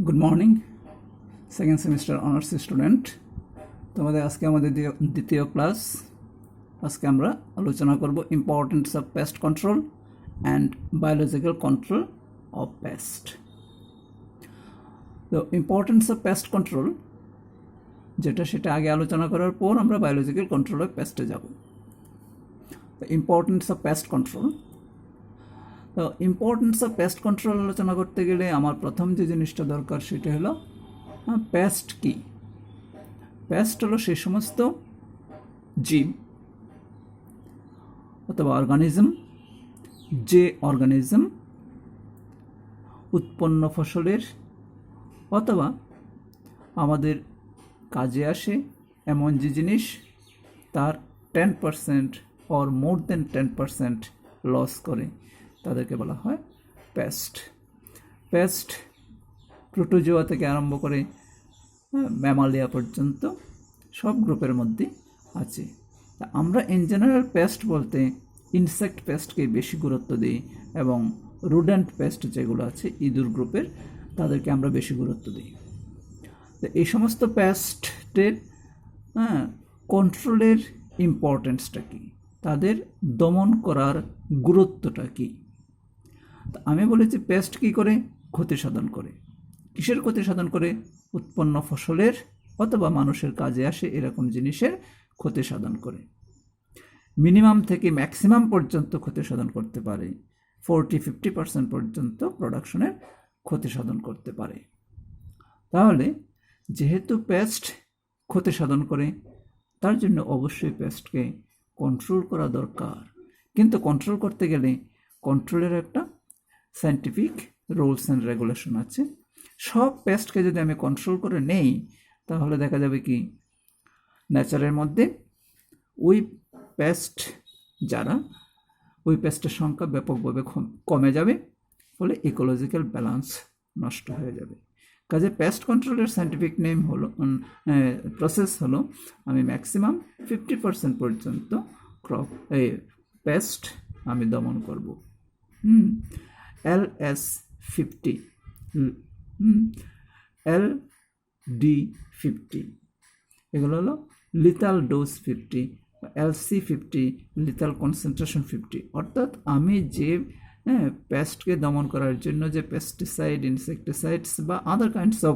Good morning second semester honours student. তোমাদের আজকে আমাদের দ্বিতীয় ক্লাস। আজকে আমরা আলোচনা করব importance of pest control and biological control of pest. তো ইম্পর্টেন্স অফ পেস্ট কন্ট্রোল সেটা আগে আলোচনা করার পর আমরা বায়োলজিক্যাল কন্ট্রোল অফ পেস্টে যাব। Importance of pest control. তো ইম্পর্টেন্স অফ পেস্ট কন্ট্রোল আলোচনা করতে গেলে আমার প্রথম যে জিনিসটা দরকার সেটা হলো পেস্ট কি। পেস্ট হলো সেই সমস্ত জীব অথবা অর্গানিজম যে অর্গানিজম উৎপন্ন ফসলের অথবা আমাদের কাজে আসে এমন যে জিনিস তার 10% অর মোর দেন 10% লস করে, তাদেরকে বলা হয় পেস্ট। পেস্ট প্রোটোজোয়া থেকে আরম্ভ করে ম্যামালিয়া পর্যন্ত সব গ্রুপের মধ্যে আছে। তা আমরা ইন জেনারেল পেস্ট বলতে ইনসেক্ট পেস্টকে বেশি গুরুত্ব দিই এবং রুডেন্ট পেস্ট যেগুলো আছে ইঁদুর গ্রুপের তাদেরকে আমরা বেশি গুরুত্ব দিই। তো এই সমস্ত পেস্টের কন্ট্রোলের ইম্পর্টেন্সটা কী, তাদের দমন করার গুরুত্বটা কী। তা আমি বলেছি পেস্ট কী করে ক্ষতি সাধন করে। কিসের ক্ষতি সাধন করে? উৎপন্ন ফসলের অথবা মানুষের কাজে আসে এরকম জিনিসের ক্ষতি সাধন করে। মিনিমাম থেকে ম্যাক্সিমাম পর্যন্ত ক্ষতি সাধন করতে পারে, 40-50% পর্যন্ত প্রোডাকশনের ক্ষতি সাধন করতে পারে। তাহলে যেহেতু পেস্ট ক্ষতি সাধন করে তার জন্য অবশ্যই পেস্টকে কন্ট্রোল করা দরকার। কিন্তু কন্ট্রোল করতে গেলে কন্ট্রোলের একটা সায়েন্টিফিক রুলস অ্যান্ড রেগুলেশন আছে। সব পেস্টকে যদি আমি কন্ট্রোল করে নেই তাহলে দেখা যাবে কি নেচারের মধ্যে ওই পেস্ট ওই পেস্টের সংখ্যা ব্যাপকভাবে কমে যাবে, ফলে ইকোলজিক্যাল ব্যালেন্স নষ্ট হয়ে যাবে। কাজে পেস্ট কন্ট্রোলের সায়েন্টিফিক নেম হলো প্রসেস হলো আমি ম্যাক্সিমাম 50% পর্যন্ত পেস্ট আমি দমন করব। LS50 LD50 এগুলো হলো lethal dose 50, LC50 lethal concentration 50। অর্থাৎ আমি যে পেস্টকে দমন করার জন্য যে পেস্টিসাইড, ইনসেকটিসাইডস বা আদার কাইন্ডস অফ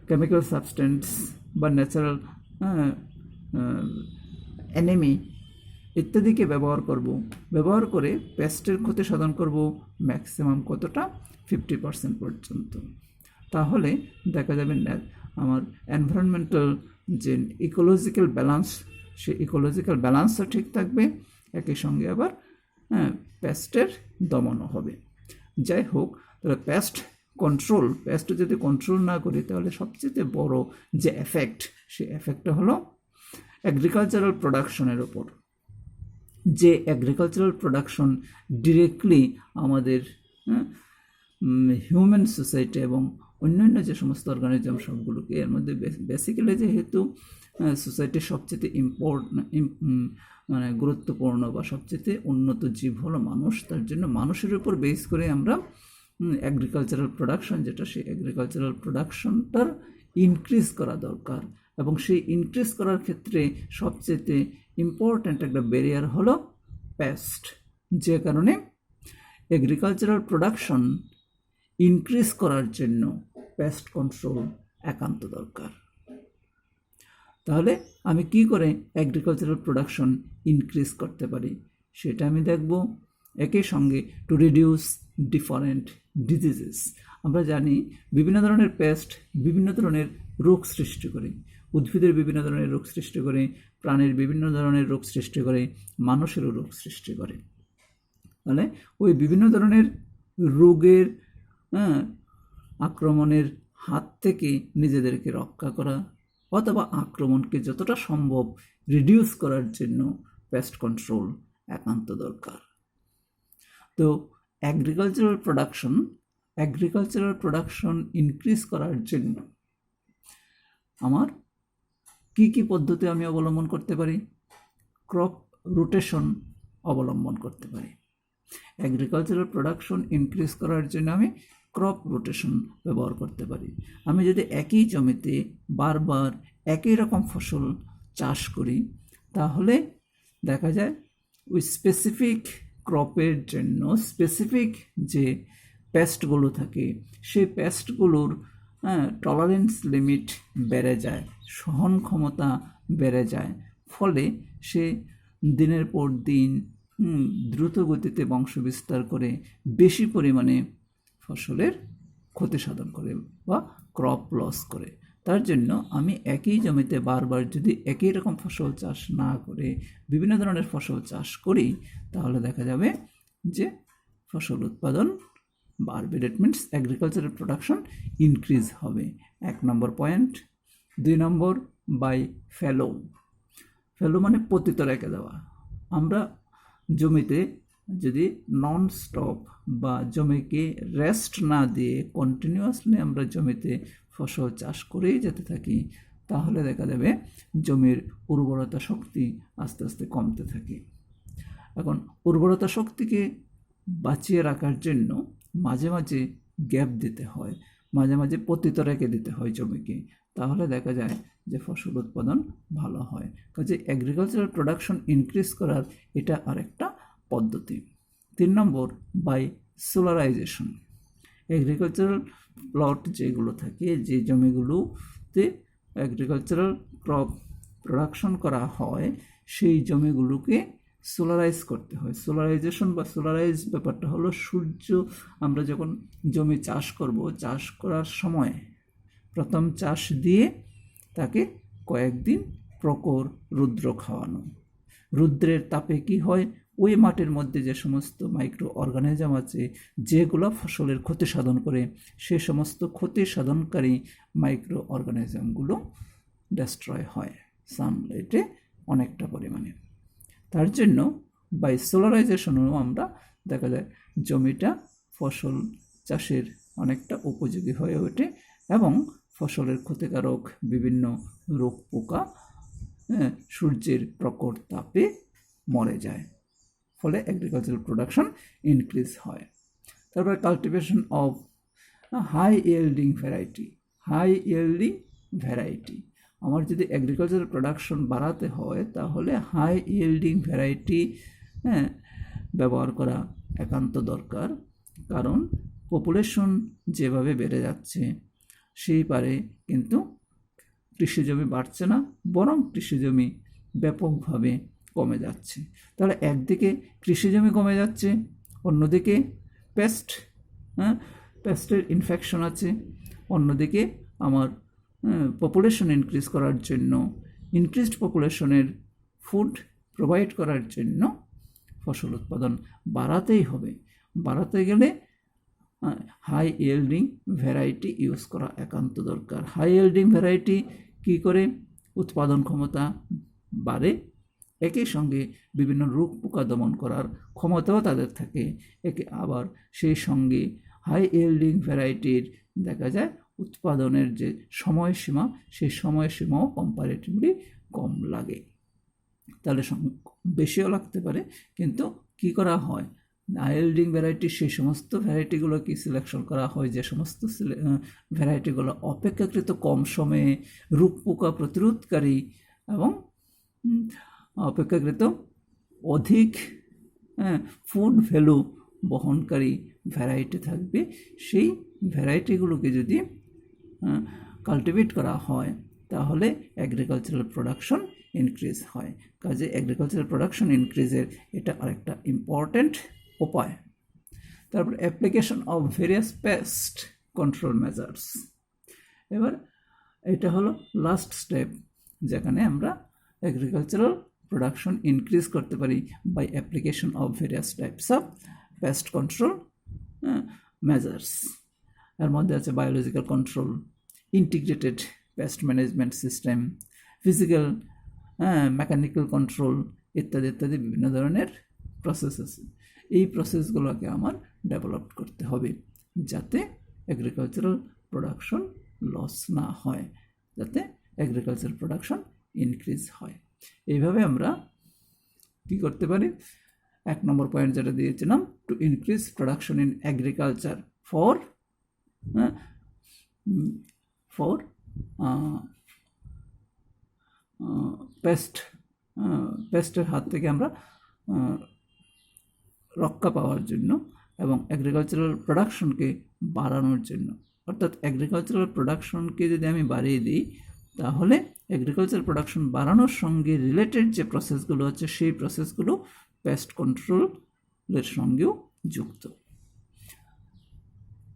কেমিক্যাল সাবস্টেন্স বা ন্যাচারাল এনিমি ইত্যাদিকে ব্যবহার করে পেস্টের ক্ষতি সাধন করব ম্যাক্সিমাম কতটা 50% পর্যন্ত। তাহলে দেখা যাবে আমার এনভায়রনমেন্টাল যে ইকোলজিক্যাল ব্যালেন্স, সেই ইকোলজিক্যাল ব্যালেন্সও ঠিক থাকবে, একই সঙ্গে আবার পেস্টের দমনও হবে। যাই হোক, তাহলে পেস্ট যদি কন্ট্রোল না করি তাহলে সবচেয়ে বড় যে এফেক্ট, সেই এফেক্টটা হলো এগ্রিকালচারাল প্রোডাকশনের ওপর। যে এগ্রিকালচারাল প্রোডাকশন ডিরেক্টলি আমাদের হিউম্যান সোসাইটি এবং অন্যান্য যে সমস্ত অর্গানিজম সবগুলোকে, এর মধ্যে বেসিক্যালি যেহেতু সোসাইটির সবচেয়ে গুরুত্বপূর্ণ বা সবচেয়ে উন্নত জীব হলো মানুষ, তার জন্য মানুষের উপর বেস করে আমরা এগ্রিকালচারাল প্রোডাকশন সেই এগ্রিকালচারাল প্রোডাকশনটার ইনক্রিজ করা দরকার। এবং সেই ইনক্রিজ করার ক্ষেত্রে সবচেয়ে ইম্পর্ট্যান্ট একটা ব্যারিয়ার হলো পেস্ট। যে কারণে এগ্রিকালচারাল প্রোডাকশন ইনক্রিজ করার জন্য পেস্ট কন্ট্রোল একান্ত দরকার। তাহলে আমি কি করে এগ্রিকালচারাল প্রোডাকশন ইনক্রিজ করতে পারি সেটা আমি দেখব। একই সঙ্গে টু রিডিউস ডিফারেন্ট ডিজিজেস। আমরা জানি বিভিন্ন ধরনের পেস্ট বিভিন্ন ধরনের রোগ সৃষ্টি করে, উদ্ভিদের বিভিন্ন ধরনের রোগ সৃষ্টি করে, প্রাণীর বিভিন্ন ধরনের রোগ সৃষ্টি করে, মানুষেরও রোগ সৃষ্টি করে। তাহলে ওই বিভিন্ন ধরনের রোগের আক্রমণের হাত থেকে নিজেদেরকে রক্ষা করা অথবা আক্রমণকে যতটা সম্ভব রিডিউস করার জন্য পেস্ট কন্ট্রোল একান্ত দরকার। তো এগ্রিকালচারাল প্রোডাকশন ইনক্রিজ করার জন্য আমার কি পদ্ধতি আমি অবলম্বন করতে পারি? ক্রপ রোটেশন অবলম্বন করতে পারি। এগ্রিকালচারাল প্রোডাকশন ইনক্রিজ করার জন্য আমি ক্রপ রোটেশন ব্যবহার করতে পারি। আমি যদি একই জমিতে বারবার একই রকম ফসল চাষ করি তাহলে দেখা যায় ওই স্পেসিফিক ক্রপের জন্য স্পেসিফিক যে পেস্টগুলো থাকে সেই পেস্টগুলোর টলারেন্স লিমিট বেড়ে যায়, সহন ক্ষমতা বেড়ে যায়, ফলে সে দিনের পর দিন দ্রুত গতিতে বংশ বিস্তার করে বেশি পরিমাণে ফসলের ক্ষতি সাধন করে বা ক্রপ লস করে। তার জন্য আমি একই জমিতে বারবার যদি একই রকম ফসল চাষ না করে বিভিন্ন ধরনের ফসল চাষ করি তাহলে দেখা যাবে যে ফসল উৎপাদন বাড়বে। That means agricultural production increase হবে, 1 নম্বর পয়েন্ট। 2 নম্বর, বাই ফ্যালো। ফ্যালো মানে পতিত রেখে দেওয়া। আমরা জমিতে যদি নন স্টপ বা জমিকে রেস্ট না দিয়ে কন্টিনিউয়াসলি আমরা জমিতে ফসল চাষ করেই যেতে থাকি তাহলে দেখা যাবে জমির উর্বরতা শক্তি আস্তে আস্তে কমতে থাকে। এখন উর্বরতা শক্তিকে বাঁচিয়ে রাখার জন্য মাঝে মাঝে গ্যাপ দিতে হয়, মাঝে মাঝে পতিত রেখে দিতে হয় জমিকে, তাহলে দেখা যায় যে ফসল উৎপাদন ভালো হয়। কাজে এগ্রিকালচারাল প্রোডাকশন ইনক্রিজ করার এটা আরেকটা পদ্ধতি। 3 নম্বর, বাই সোলারাইজেশন। এগ্রিকালচারাল প্লট যেগুলো থাকে, যে জমিগুলোতে এগ্রিকালচারাল ক্রপ প্রোডাকশন করা হয় সেই জমিগুলোকে সোলারাইজ করতে হয়। সোলারাইজেশন বা সোলারাইজ ব্যাপারটা হলো সূর্য, আমরা যখন জমি চাষ করব, চাষ করার সময় প্রথম চাষ দিয়ে তাকে কয়েকদিন প্রখর রৌদ্র খাওয়ানো। রৌদ্রের তাপে কি হয়, ওই মাটির মধ্যে যে সমস্ত মাইক্রো অর্গানিজম আছে যেগুলো ফসলের ক্ষতি সাধন করে, সে সমস্ত ক্ষতি সাধনকারী মাইক্রো অর্গানিজমগুলো ডেস্ট্রয় হয় সানলাইটে অনেকটা পরিমাণে। তার জন্য বাই সোলারাইজেশনও আমরা দেখা যায় জমিটা ফসল চাষের অনেকটা উপযোগী হয়ে ওঠে এবং ফসলের ক্ষতিকারক বিভিন্ন রোগ পোকা সূর্যের প্রখর তাপে মরে যায়, ফলে এগ্রিকালচারাল প্রোডাকশন ইনক্রিজ হয়। তারপরে cultivation of high yielding variety. High yielding variety, আমার যদি এগ্রিকালচারাল প্রোডাকশন বাড়াতে হয় তাহলে হাই ইয়েল্ডিং ভ্যারাইটি ব্যবহার করা একান্ত দরকার। কারণ পপুলেশন যেভাবে বেড়ে যাচ্ছে সেই পারে কিন্তু কৃষিজমি বাড়ছে না, বরং কৃষিজমি ব্যাপকভাবে কমে যাচ্ছে। তাহলে একদিকে কৃষিজমি কমে যাচ্ছে, অন্যদিকে পেস্টের ইনফেকশন আছে, অন্যদিকে আমার পপুলেশন ইনক্রিজ করার জন্য, ইনক্রিজড পপুলেশনের ফুড প্রোভাইড করার জন্য ফসল উৎপাদন বাড়াতেই হবে। বাড়াতে গেলে হাই ইয়েল্ডিং ভ্যারাইটি ইউজ করা একান্ত দরকার। হাই ইয়েল্ডিং ভ্যারাইটি কী করে উৎপাদন ক্ষমতা বাড়ে, একই সঙ্গে বিভিন্ন রোগ পোকা দমন করার ক্ষমতাও তাদের থাকে। আবার সেই সঙ্গে হাই ইয়েল্ডিং ভ্যারাইটির দেখা যায় উৎপাদনের যে সময়সীমা, সেই সময়সীমাও কম্পারেটিভলি কম লাগে। তাহলে বেশিও লাগতে পারে, কিন্তু কি করা হয়, হাই ইয়েল্ডিং ভ্যারাইটি সেই সমস্ত ভ্যারাইটিগুলোকে সিলেকশন করা হয় যে সমস্ত ভ্যারাইটিগুলো অপেক্ষাকৃত কম সময়ে রোগ পোকা প্রতিরোধকারী এবং অপেক্ষাকৃত অধিক ফুড ভ্যালু বহনকারী ভ্যারাইটি থাকবে। সেই ভ্যারাইটিগুলোকে যদি কাল্টিভেট করা হয় তাহলে এগ্রিকালচারাল প্রোডাকশন ইনক্রিজ হয়। কাজে এগ্রিকালচারাল প্রোডাকশন ইনক্রিজের এটা আরেকটা ইম্পর্ট্যান্ট উপায়। তারপর application of various pest control measures. এবার এটা হলো লাস্ট স্টেপ, যেখানে আমরা এগ্রিকালচারাল প্রোডাকশন ইনক্রিজ করতে পারি by application of various types of pest control measures. এর মধ্যে আছে biological control, integrated pest management system, physical mechanical control ইত্যাদি ইত্যাদি বিভিন্ন ধরনের প্রসেস আছে। এই প্রসেসগুলোকে আমার ডেভেলপ করতে হবে যাতে এগ্রিকালচারাল প্রোডাকশন লস না হয়, যাতে এগ্রিকালচারাল প্রোডাকশন ইনক্রিজ হয়। এইভাবে আমরা কী করতে পারি, 1 নম্বর পয়েন্ট যেটা দিয়েছিলাম, to increase production in agriculture for for পেস্টের হাত থেকে আমরা রক্ষা পাওয়ার জন্য এবং এগ্রিকালচারাল প্রোডাকশনকে বাড়ানোর জন্য। অর্থাৎ এগ্রিকালচারাল প্রোডাকশনকে যদি আমি বাড়িয়ে দিই, তাহলে এগ্রিকালচার প্রোডাকশন বাড়ানোর সঙ্গে রিলেটেড যে প্রসেসগুলো আছে সেই প্রসেসগুলো পেস্ট কন্ট্রোলের সঙ্গেও যুক্ত।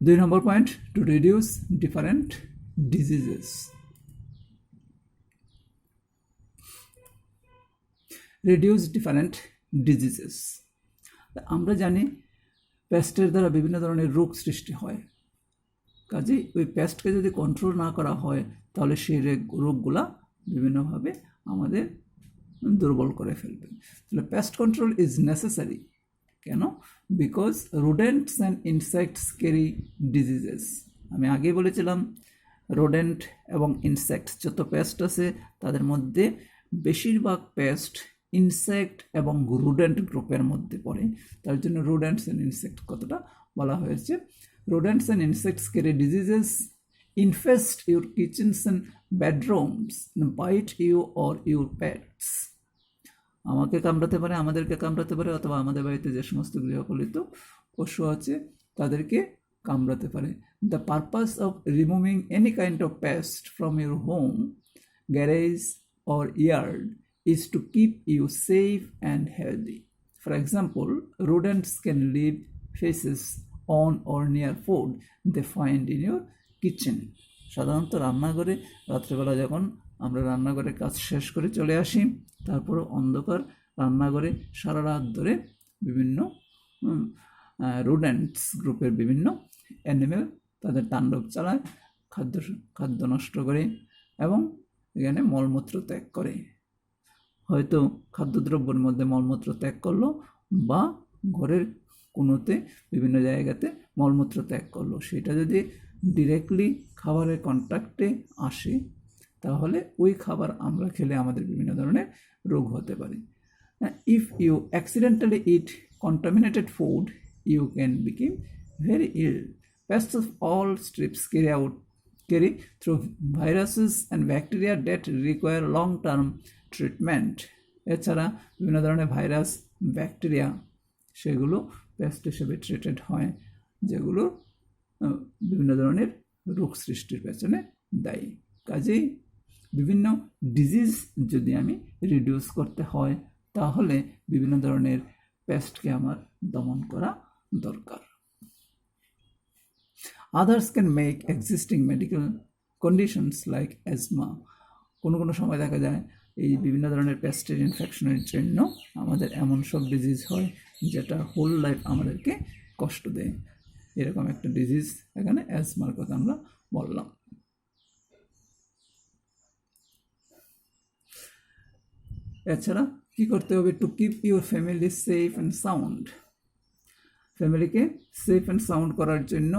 2 নম্বর পয়েন্ট, to reduce different diseases. Reduce different diseases. আমরা জানি পেস্টের দ্বারা বিভিন্ন ধরনের রোগ সৃষ্টি হয়, কাজেই ওই পেস্টকে যদি কন্ট্রোল না করা হয় তাহলে সেই রোগগুলা বিভিন্নভাবে আমাদের দুর্বল করে ফেলবে। তাহলে পেস্ট কন্ট্রোল ইজ নেসেসারি। কেন? Because rodents and insects carry diseases. আমি আগে বলেছিলাম রোডেন্ট এবং ইনসেক্টস যত পেস্ট আছে তাদের মধ্যে বেশিরভাগ পেস্ট ইনসেক্ট এবং রোডেন্ট গ্রুপের মধ্যে পড়ে, তার জন্য রোডেন্টস অ্যান্ড ইনসেক্ট কতটা বলা হয়েছে। Rodents and insects carry diseases, infest your kitchens and bedrooms, and bite you or your pets. আমাকে কামড়াতে পারে, আমাদেরকে কামড়াতে পারে, অথবা আমাদের বাড়িতে যে সমস্ত গৃহপালিত পশু আছে তাদেরকে কামড়াতে পারে। The purpose of removing any kind of pest from your home, garage or yard is to keep you safe and healthy. For example, rodents can leave feces on or near food they find in your kitchen. সাধারণত রান্নাঘরে রাত্রেবেলা যখন আমরা রান্নাঘরে কাজ শেষ করে চলে আসি, তারপর অন্ধকার রান্নাঘরে সারা রাত ধরে বিভিন্ন রোডেন্টস গ্রুপের বিভিন্ন অ্যানিমেল তাদের তাণ্ডব চালায়, খাদ্য নষ্ট করে এবং এখানে মলমূত্র ত্যাগ করে। হয়তো খাদ্যদ্রব্যের মধ্যে মলমূত্র ত্যাগ করলো বা ঘরের কোনোতে বিভিন্ন জায়গাতে মলমূত্র ত্যাগ করলো, সেটা যদি ডিরেক্টলি খাবারের কন্ট্যাক্টে আসে তাহলে ওই খাবার আমরা খেলে আমাদের বিভিন্ন ধরনের রোগ হতে পারে। If you accidentally eat contaminated food you can became very ill. Pests of all stripes carry through viruses and bacteria that require long term treatment. এছাড়া বিভিন্ন ধরনের ভাইরাস, ব্যাকটেরিয়া সেগুলো পেস্ট হিসেবে ট্রিটেড হয়, যেগুলো বিভিন্ন ধরনের রোগ সৃষ্টির পেছনে দায়ী। কাজেই বিভিন্ন ডিজিজ যদি আমি রিডিউস করতে হয় তাহলে বিভিন্ন ধরনের পেস্টকে আমার দমন করা দরকার। Others can make existing medical conditions like asthma. কোনো সময় দেখা যায় এই বিভিন্ন ধরনের পেস্টের ইনফেকশনের জন্য আমাদের এমন সব ডিজিজ হয় যেটা হোল লাইফ আমাদেরকে কষ্ট দেয়। এরকম একটা ডিজিজ এখানে অ্যাজমার কথা আমরা বললাম। এছাড়া কি করতে হবে? To keep your family safe and sound. ফ্যামিলিকে সেফ অ্যান্ড সাউন্ড করার জন্য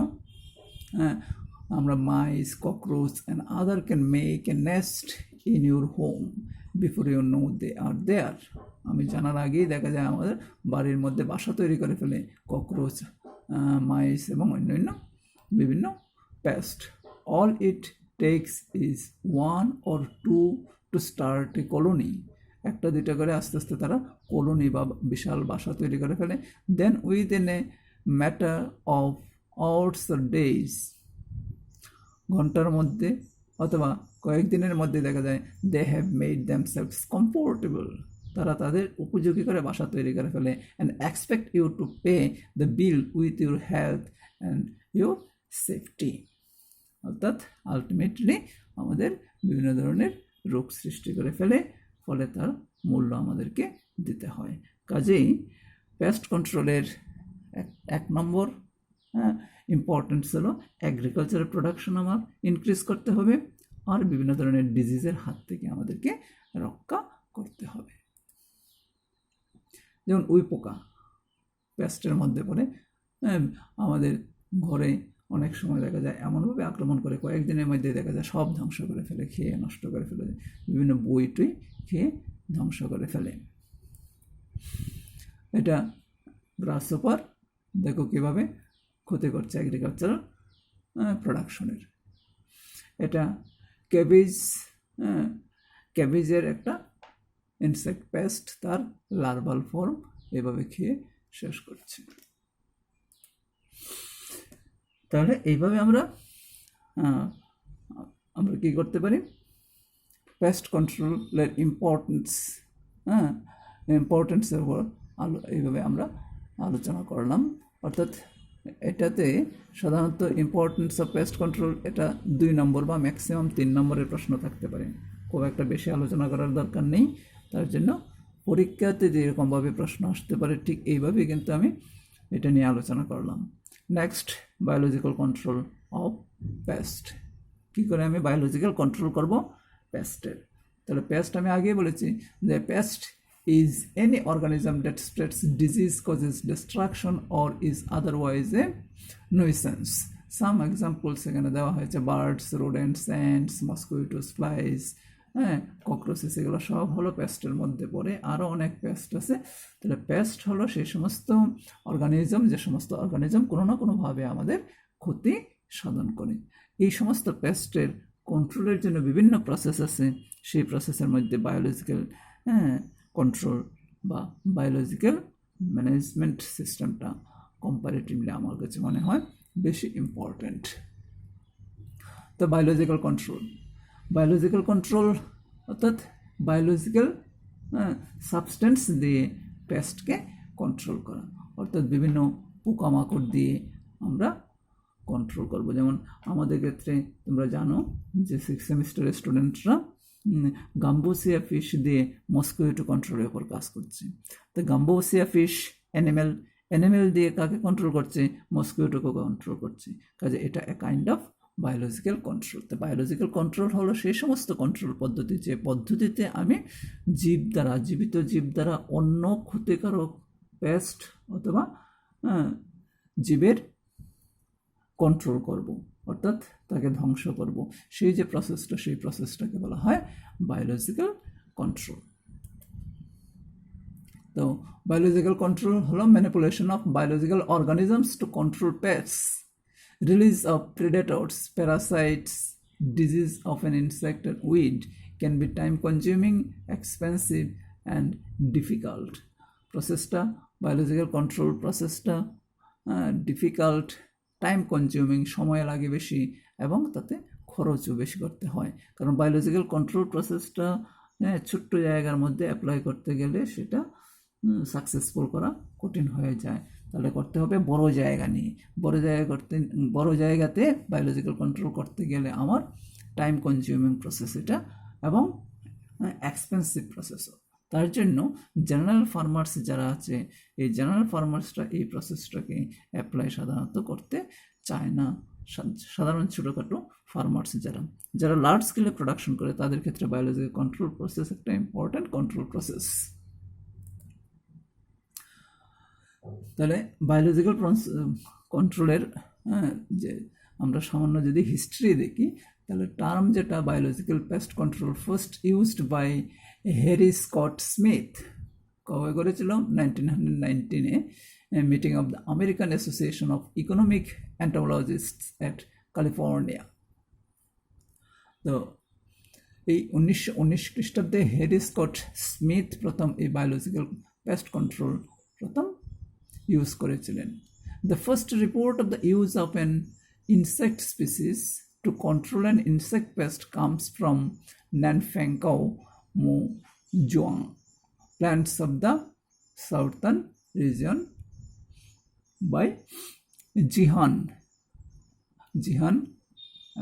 আমরা mice, cockroach and other can make a nest in your home before you know they are there. আমি জানার আগেই দেখা যায় আমাদের বাড়ির মধ্যে বাসা তৈরি করে ফেলে ককরোচ, মাইস এবং অন্যান্য বিভিন্ন pest. All it takes is 1 or 2 to start a colony. একটা দুইটা করে আস্তে আস্তে তারা কলোনি বা বিশাল বাসা তৈরি করে ফেলে। Then within a matter of hours or days, ঘন্টার মধ্যে অথবা কয়েকদিনের মধ্যে দেখা যায় they have made themselves comfortable, তারা তাদের উপযোগী করে বাসা তৈরি করে ফেলে। And expect you to pay the bill with your health and your safety. অর্থাৎ আলটিমেটলি আমাদের বিভিন্ন ধরনের রোগ সৃষ্টি করে ফেলে, ফলে তার মূল্য আমাদেরকে দিতে হয়। কাজেই পেস্ট কন্ট্রোলের 1 নম্বর ইম্পর্টেন্স হলো এগ্রিকালচারাল প্রোডাকশন আমার ইনক্রিজ করতে হবে, আর বিভিন্ন ধরনের ডিজিজের হাত থেকে আমাদেরকে রক্ষা করতে হবে। যেমন উই পোকা পেস্টের মধ্যে পড়ে, আমাদের ঘরে অনেক সময় দেখা যায় এমনভাবে আক্রমণ করে কয়েকদিনের মধ্যে দেখা যায় সব ধ্বংস করে ফেলে, খেয়ে নষ্ট করে ফেলে, বিভিন্ন বইটই খেয়ে ধ্বংস করে ফেলে। এটা গ্রাসহপার দেখো কীভাবে ক্ষতি করছে এগ্রিকালচারাল প্রোডাকশনের। এটা ক্যাবেজ, ক্যাবেজের একটা ইনসেক্ট পেস্ট, তার লার্ভাল ফর্ম এভাবে খেয়ে শেষ করছে। তাহলে এইভাবে আমরা কি করতে পারি, পেস্ট কন্ট্রোলের ইম্পর্টেন্সের উপর এইভাবে আমরা আলোচনা করলাম। অর্থাৎ এটাতে সাধারণত ইম্পর্টেন্স অফ পেস্ট কন্ট্রোল এটা 2 নম্বর বা ম্যাক্সিমাম 3 নম্বরের প্রশ্ন থাকতে পারে, খুব একটা বেশি আলোচনা করার দরকার নেই। তার জন্য পরীক্ষাতে যেরকমভাবে প্রশ্ন আসতে পারে ঠিক এইভাবেই কিন্তু আমি এটা নিয়ে আলোচনা করলাম। Next, biological control of pest. কী করে আমি বায়োলজিক্যাল কন্ট্রোল করব পেস্টের? তাহলে পেস্ট আমি আগেই বলেছি যে paste is any organism that spreads disease, causes destruction or is otherwise a nuisance. Some examples এখানে দেওয়া হয়েছে, birds, rodents, ants, mosquitoes, flies, cockroaches, এগুলো সব হলো পেস্টের মধ্যে পড়ে। আরও অনেক পেস্ট আছে। তাহলে পেস্ট হলো সেই সমস্ত অর্গানিজম, যে সমস্ত অর্গানিজম কোনো না কোনোভাবে আমাদের ক্ষতি সাধন করে। এই সমস্ত পেস্টের কন্ট্রোলের জন্য বিভিন্ন প্রসেস আছে। সেই প্রসেসের মধ্যে বায়োলজিক্যাল কন্ট্রোল বা বায়োলজিক্যাল ম্যানেজমেন্ট সিস্টেমটা কম্পারেটিভলি আমার কাছে মনে হয় বেশি ইম্পর্ট্যান্ট। তো বায়োলজিক্যাল কন্ট্রোল অর্থাৎ বায়োলজিক্যাল সাবস্টেন্স দিয়ে পেস্টকে কন্ট্রোল করা, অর্থাৎ বিভিন্ন পোকামাকড় দিয়ে আমরা কন্ট্রোল করব। যেমন আমাদের ক্ষেত্রে তোমরা জানো যে 6th সেমিস্টারের স্টুডেন্টরা গাম্বোসিয়া ফিশ দিয়ে মস্কুইটো কন্ট্রোলের উপর কাজ করছে। তো গাম্বোসিয়া ফিশ অ্যানিমেল দিয়ে কাকে কন্ট্রোল করছে? মস্কুইটোকে কন্ট্রোল করছে। কাজে এটা a kind of biological control. তো বায়োলজিক্যাল কন্ট্রোল হলো সেই সমস্ত কন্ট্রোল পদ্ধতি যে পদ্ধতিতে আমি জীবিত জীব দ্বারা অন্য ক্ষতিকারক পেস্ট অথবা জীবের কন্ট্রোল করব, অর্থাৎ তাকে ধ্বংস করব। সেই যে প্রসেসটা, সেই প্রসেসটাকে বলা হয় বায়োলজিক্যাল কন্ট্রোল। তো বায়োলজিক্যাল কন্ট্রোল হলো manipulation of biological organisms to control pests, release of predators, parasites, disease of an insect or weed can be time consuming, expensive and difficult. প্রসেসটা, বায়োলজিক্যাল কন্ট্রোল প্রসেসটা ডিফিকাল্ট, টাইম কনজিউমিং, সময় লাগে বেশি, এবং তাতে খরচও বেশি করতে হয়। কারণ বায়োলজিক্যাল কন্ট্রোল প্রসেসটা ছোট্ট জায়গার মধ্যে অ্যাপ্লাই করতে গেলে সেটা সাকসেসফুল করা কঠিন হয়ে যায়। তাহলে করতে হবে বড় জায়গা নিয়ে। বড় জায়গাতে বায়োলজিক্যাল কন্ট্রোল করতে গেলে আমার টাইম কনজিউমিং প্রসেস এটা, এবং এক্সপেন্সিভ প্রসেসও। তার জন্য জেনারেল ফার্মার্স যারা আছে, এই জেনারেল ফার্মার্সরা এই প্রসেসটাকে অ্যাপ্লাই সাধারণত করতে চায় না। সাধারণ ছোটোখাটো ফার্মার্স যারা লার্জ স্কেলে প্রোডাকশন করে, তাদের ক্ষেত্রে বায়োলজিক্যাল কন্ট্রোল প্রসেস একটা ইম্পর্ট্যান্ট কন্ট্রোল প্রসেস। তাহলে বায়োলজিক্যাল কন্ট্রোলের যে আমরা সামান্য যদি হিস্ট্রি দেখি, তাহলে টার্ম যেটা biological pest control first used by Harry Scott Smith কবে করেছিল? 1919-এ meeting of the American Association of Economic Entomologists at California. তো এই 1919 খ্রিস্টাব্দে হ্যারি স্কট স্মিথ প্রথম এই বায়োলজিক্যাল পেস্ট কন্ট্রোল প্রথম ইউজ করেছিলেন। The first report of the use of an insect species to control an insect pest comes from Nanfangao Muzhuang plants of the southern region by Jihan,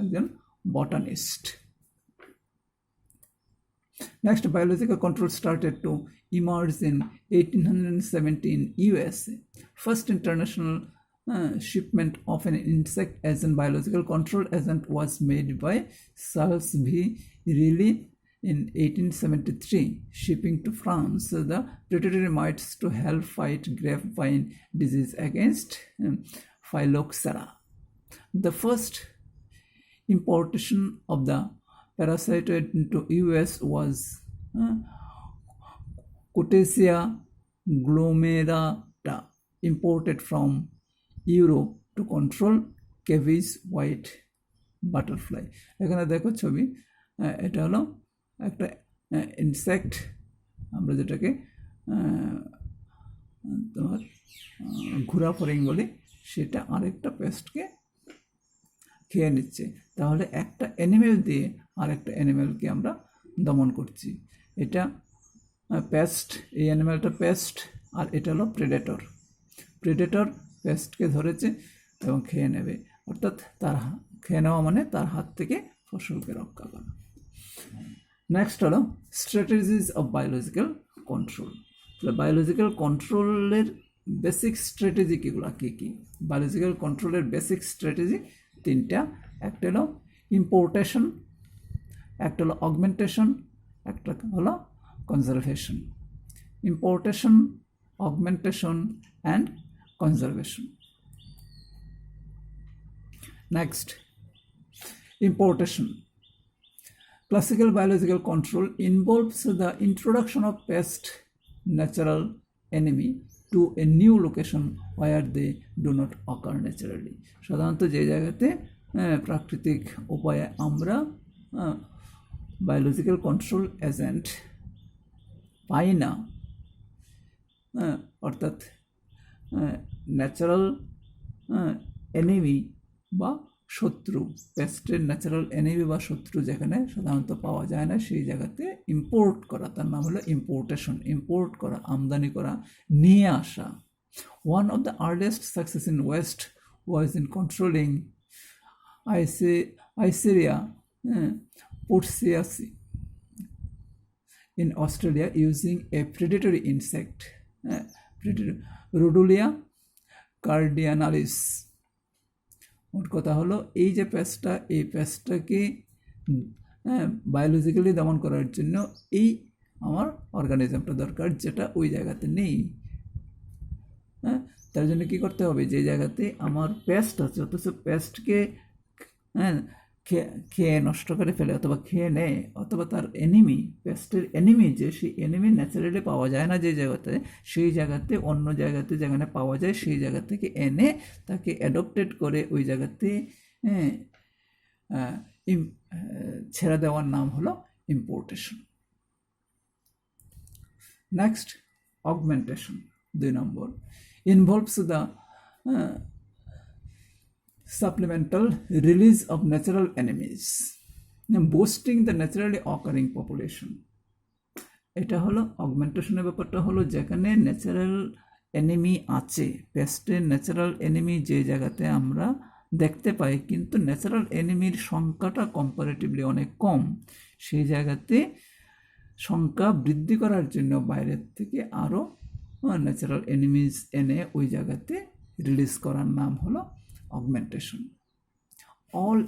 again botanist. Next, biological control started to emerge in 1817 in USA. First international shipment of an insect as a biological control agent was made by Charles V. Riley in 1873, shipping to France the predatory mites to help fight grapevine disease against phylloxera. The first importation of the parasitoid into US was Cotacea glomerata, imported from Europe to control cabbage white butterfly. এখানে দেখো ছবি, এটা হলো একটা insect, আমরা যেটাকে তোমার ঘোড়া ফড়িং বলি, সেটা আরেকটা পেস্টকে খেয়ে নিচ্ছে। তাহলে একটা অ্যানিমেল দিয়ে আরেকটা অ্যানিমেলকে আমরা দমন করছি। এটা পেস্ট, এই অ্যানিমেলটা পেস্ট, আর এটা হলো প্রেডেটর। প্রেডেটর পেস্টকে ধরেছে এবং খেয়ে নেবে, অর্থাৎ তার খেয়ে নেওয়া মানে তার হাত থেকে ফসলকে রক্ষা করা। নেক্সট হলো স্ট্র্যাটেজিস অফ বায়োলজিক্যাল কন্ট্রোল। তাহলে বায়োলজিক্যাল কন্ট্রোলের বেসিক স্ট্র্যাটেজি কীগুলো, কী কী? বায়োলজিক্যাল কন্ট্রোলের বেসিক স্ট্র্যাটেজি তিনটা। একটা হলো ইম্পোর্টেশন, একটা হলো অগমেন্টেশন, একটা হলো conservation. Importation, augmentation and conservation. Next, importation. Classical biological control involves the introduction of pest natural enemy to a new location where they do not occur naturally. সাধারণত যে জায়গাতে প্রাকৃতিক উপায়ে আমরা বায়োলজিক্যাল কন্ট্রোল এজেন্ট পাই না, অর্থাৎ ন্যাচারাল এনিমি বা শত্রু, পেস্টের ন্যাচারাল এনিমি বা শত্রু যেখানে সাধারণত পাওয়া যায় না, সেই জায়গাতে ইম্পোর্ট করা, তার নাম হলো ইম্পোর্টেশন। ইম্পোর্ট করা, আমদানি করা, নিয়ে আসা। One of the earliest success in West was in controlling Icerya purchasi in Australia using a predatory insect, Rhodolia cardinalis. ওর কথা হলো এই যে পেস্টটা, এই পেস্টটাকে বায়োলজিক্যালি দমন করার জন্য এই আমার অর্গানিজমটা দরকার, যেটা ওই জায়গাতে নেই। তার জন্য কী করতে হবে, যে জায়গাতে আমার পেস্ট আছে অথচ পেস্টকে খেয়ে নষ্ট করে ফেলে অথবা খেয়ে নেয়, অথবা তার এনিমি, পেস্টের এনিমি, যে সেই এনিমি ন্যাচারালি পাওয়া যায় না যে জায়গাতে, সেই জায়গাতে অন্য জায়গাতে যেখানে পাওয়া যায় সেই জায়গা থেকে এনে তাকে অ্যাডপ্টেড করে ওই জায়গাতে ছেড়ে দেওয়ার নাম হলো importation. Next, augmentation 2 number, involves the supplemental release of natural enemies, boosting the naturally occurring population. এটা হলো অগমেন্টেশনের ব্যাপারটা, হলো যেখানে ন্যাচারাল এনিমি আছে, পেস্টের ন্যাচারাল এনিমি যে জায়গাতে আমরা দেখতে পাই কিন্তু ন্যাচারাল এনিমির সংখ্যাটা কম্পারেটিভলি অনেক কম, সেই জায়গাতে সংখ্যা বৃদ্ধি করার জন্য বাইরের থেকে আরও ন্যাচারাল এনিমিজ এনে ওই জায়গাতে রিলিজ করার নাম হলো augmentation. All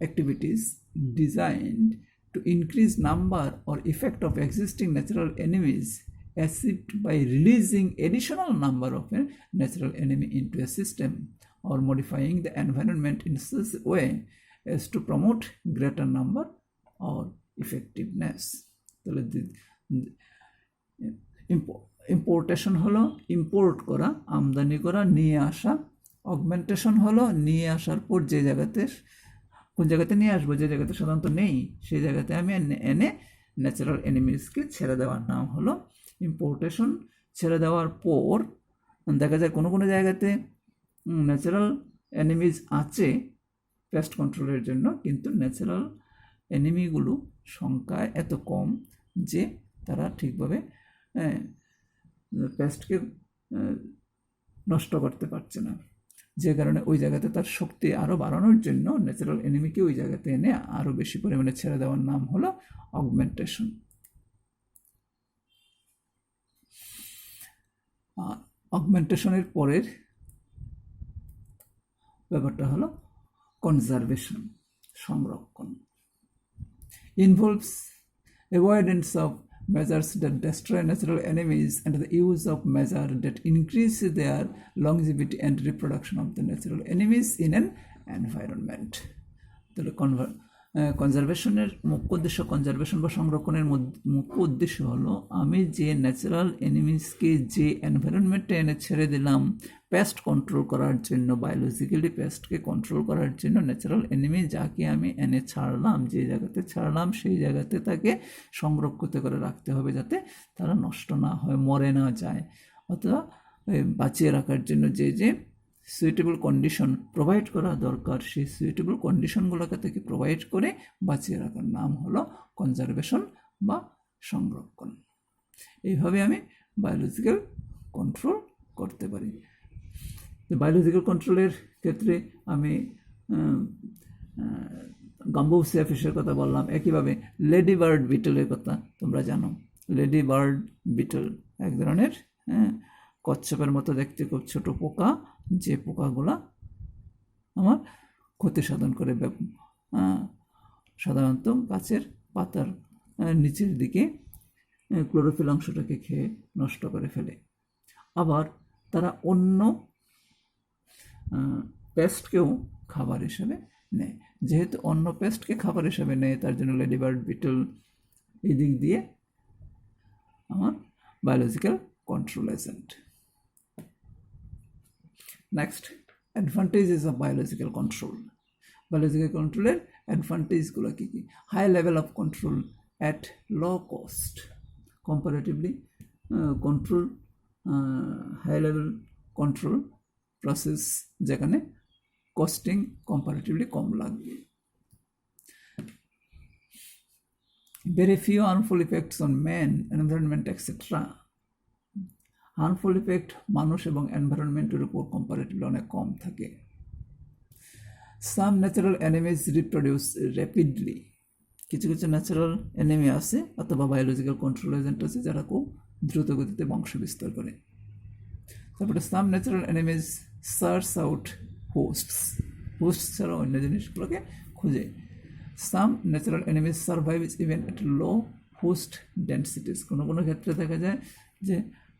activities designed to increase number or effect of existing natural enemies achieved by releasing additional number of a natural enemy into a system or modifying the environment in such a way as to promote greater number or effectiveness. Importation হলো import করা, আমদানি করা, নিয়ে আসা। Augmentation হলো নিয়ে আসার পর যে জায়গাতে, কোন জায়গাতে নিয়ে আসবো, যে জায়গাতে সাধারণত নেই সেই জায়গাতে আমি এনে ন্যাচারাল এনিমিজকে ছেড়ে দেওয়ার নাম হলো ইম্পোর্টেশন। ছেড়ে দেওয়ার পর দেখা যায় কোনো কোনো জায়গাতে ন্যাচারাল এনিমিজ আছে পেস্ট কন্ট্রোলের জন্য, কিন্তু ন্যাচারাল এনিমিগুলো সংখ্যায় এত কম যে তারা ঠিকভাবে পেস্টকে নষ্ট করতে পারছে না, যে কারণে ওই জায়গাতে তার শক্তি আরও বাড়ানোর জন্য ন্যাচারাল এনিমিকে ওই জায়গাতে এনে আরও বেশি পরিমাণে ছেড়ে দেওয়ার নাম হলো অগমেন্টেশন। অগমেন্টেশনের পরের ব্যাপারটা হলো কনজারভেশন, সংরক্ষণ। Involves avoidance of measures that destroy natural enemies and the use of measures that increase their longevity and reproduction of the natural enemies in an environment. কনজারভেশনের মুখ্য উদ্দেশ্য, কনজারভেশন বা সংরক্ষণের মুখ্য উদ্দেশ্য হলো আমি যে ন্যাচারাল এনিমিসকে যে এনভায়রনমেন্টে এনে ছেড়ে দিলাম পেস্ট কন্ট্রোল করার জন্য, বায়োলজিক্যালি পেস্টকে কন্ট্রোল করার জন্য ন্যাচারাল এনিমি যাকে আমি এনে ছাড়লাম, যে জায়গাতে ছাড়লাম সেই জায়গাতে তাকে সংরক্ষিত করে রাখতে হবে যাতে তারা নষ্ট না হয়, মরে না যায়, অথবা বাঁচিয়ে রাখার জন্য যে যে সুইটেবল কন্ডিশন প্রোভাইড করা দরকার সেই সুইটেবল কন্ডিশনগুলোকে থেকে প্রোভাইড করে বাঁচিয়ে রাখার নাম হলো কনজারভেশন বা সংরক্ষণ। এইভাবে আমি বায়োলজিক্যাল কন্ট্রোল করতে পারি। বায়োলজিক্যাল কন্ট্রোলের ক্ষেত্রে আমি গাম্বুসিয়া ফিশের কথা বললাম, একইভাবে লেডি বার্ড বিটলের কথা তোমরা জানো। লেডি বার্ড বিটল এক ধরনের কচ্ছপের মতো দেখতে খুব ছোট পোকা, যে পোকাগুলা আমার ক্ষতি সাধন করে, সাধারণত গাছের পাতার নিচের দিকে ক্লোরোফিল অংশটাকে খেয়ে নষ্ট করে ফেলে। আবার তারা অন্য পেস্টকেও খাবার হিসেবে নেয়। যেহেতু অন্য পেস্টকে খাবার হিসেবে নেয় তার জন্য লেডি বার্ড বিটল এই দিক দিয়ে আমার biological control agent. Next, advantages of biological control. Biological কন্ট্রোলের অ্যাডভান্টেজগুলো কী কী? High level of control at low cost. Comparatively control, high level control process যেখানে কস্টিং কম্পারেটিভলি কম লাগবে। Very few harmful effects on man, environment, etc. Harmful effect মানুষ এবং এনভায়রনমেন্টের উপর কম্পারেটিভলি অনেক কম থাকে। Some natural enemies reproduce rapidly. কিছু কিছু ন্যাচারাল এনিমি আছে অথবা বায়োলজিক্যাল কন্ট্রোল এজেন্ট আছে যারা খুব দ্রুত গতিতে বংশ বিস্তার করে। তারপরে some natural enemies search out hosts. Host ছাড়া অন্য জিনিসগুলোকে খুঁজে। Some natural enemies survives even at low host densities. কোনো কোনো ক্ষেত্রে দেখা যায় যে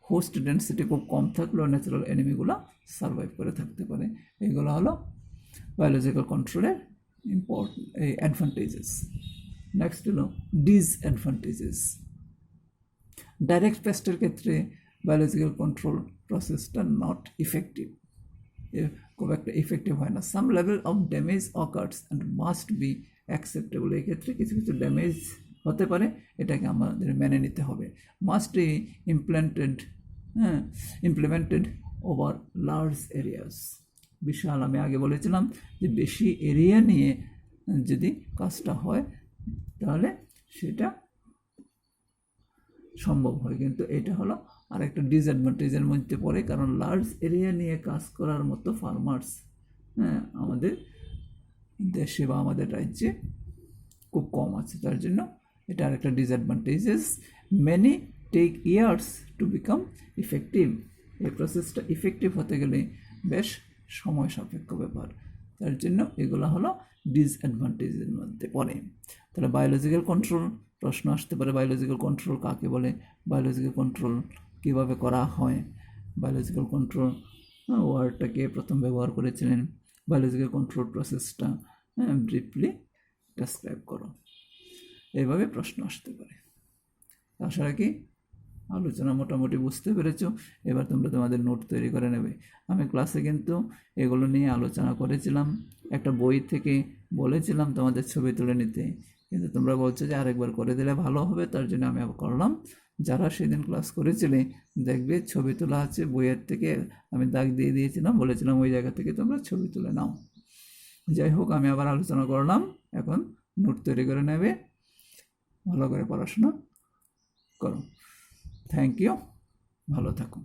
হোস্ট ডেন্সিটি খুব কম থাকলেও ন্যাচারাল এনিমিগুলো সার্ভাইভ করে থাকতে পারে। এইগুলো হলো বায়োলজিক্যাল কন্ট্রোলের ইম্পর্টেন্ট এই অ্যাডভান্টেজেস। নেক্সট হলো ডিসঅ্যাডভান্টেজেস। ডাইরেক্ট পেস্টের ক্ষেত্রে বায়োলজিক্যাল কন্ট্রোল প্রসেসটা নট ইফেক্টিভ, খুব একটা ইফেক্টিভ হয় না। সাম level of damage occurs and must be acceptable. এই ক্ষেত্রে কিছু কিছু ড্যামেজ হতে পারে, এটাকে আমাদের মেনে নিতে হবে। Must be implemented over large areas. বিশাল, আমি আগে বলেছিলাম যে বেশি এরিয়া নিয়ে যদি কাজটা হয় তাহলে সেটা সম্ভব হয়, কিন্তু এটা হলো আর একটা ডিসঅ্যাডভান্টেজের মধ্যে পড়ে, কারণ লার্জ এরিয়া নিয়ে কাজ করার মতো ফার্মার্স আমাদের দেশে বা আমাদের রাজ্যে খুব কম আছে। তার জন্য এটা আর একটা disadvantages. Many take years to become effective. এই প্রসেসটা ইফেক্টিভ হতে গেলে বেশ সময় সাপেক্ষ ব্যাপার, তার জন্য এগুলো হলো ডিসঅ্যাডভান্টেজের মধ্যে পড়ে। তাহলে বায়োলজিক্যাল কন্ট্রোল প্রশ্ন আসতে পারে, বায়োলজিক্যাল কন্ট্রোল কাকে বলে, বায়োলজিক্যাল কন্ট্রোল কীভাবে করা হয়, বায়োলজিক্যাল কন্ট্রোল ওয়ার্ডটাকে প্রথম ব্যবহার করেছিলেন, বায়োলজিক্যাল কন্ট্রোল প্রসেসটা ব্রিফলি ডেসক্রাইব করো। এইভাবে প্রশ্ন আসতে পারে। আশা রাখি আলোচনা মোটামুটি বুঝতে পেরেছো। এবার তোমরা তোমাদের নোট তৈরি করে নেবে। আমি ক্লাসে কিন্তু এগুলো নিয়ে আলোচনা করেছিলাম, একটা বই থেকে বলেছিলাম তোমাদের ছবি তুলে নিতে, কিন্তু তোমরা বলছো যে আরেকবার করে দিলে ভালো হবে, তার জন্য আমি আবার করলাম। যারা সেদিন ক্লাস করেছিলে দেখবে ছবি তোলা আছে বইয়ের থেকে, আমি দাগ দিয়ে দিয়েছিলাম, বলেছিলাম ওই জায়গা থেকে তোমরা ছবি তুলে নাও। যাই হোক, আমি আবার আলোচনা করলাম, এখন নোট তৈরি করে নেবে, ভালো করে পড়াশোনা করো। থ্যাংক ইউ, ভালো থাকুন।